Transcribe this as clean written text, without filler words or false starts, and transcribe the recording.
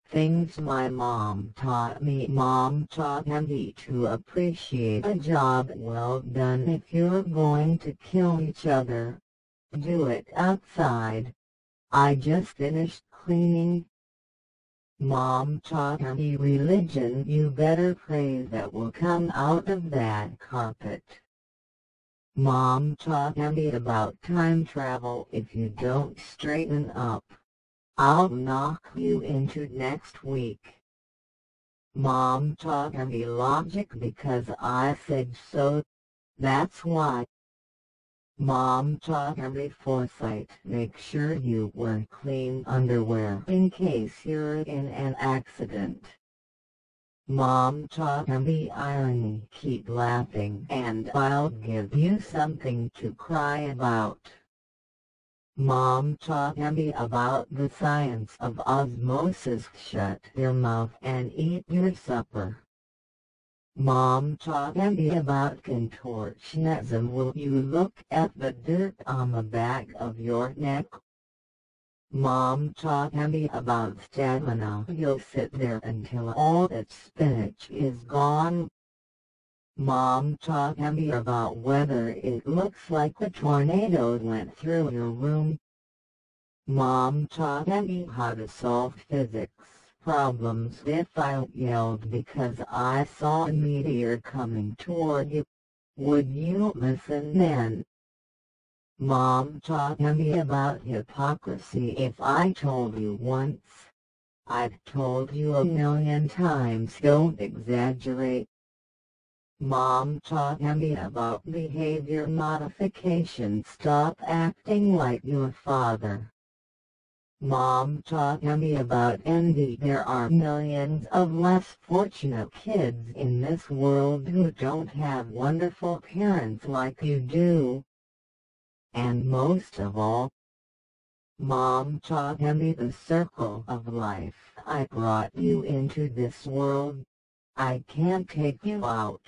Things my mom taught me. Mom taught me to appreciate a job well done. If you're going to kill each other, do it outside. I just finished cleaning. Mom taught me religion. You better pray that will come out of that carpet. Mom taught me about time travel. If you don't straighten up, I'll knock you into next week. Mom taught me logic because I said so. That's why. Mom taught me foresight. Make sure you wear clean underwear in case you're in an accident. Mom taught me irony. Keep laughing and I'll give you something to cry about. Mom taught me about the science of osmosis. Shut your mouth and eat your supper. Mom taught me about contortionism. Will you look at the dirt on the back of your neck? Mom taught me about stamina. You'll sit there until all that spinach is gone. Mom taught me about weather. It looks like a tornado went through your room. Mom taught me how to solve physics problems. If I yelled because I saw a meteor coming toward you, would you listen then? Mom taught me about hypocrisy. If I told you once, I've told you 1,000,000 times. Don't exaggerate. Mom taught me about behavior modification. Stop acting like your father. Mom taught me about envy. There are millions of less fortunate kids in this world who don't have wonderful parents like you do. And most of all, Mom taught me the circle of life. I brought you into this world. I can't take you out.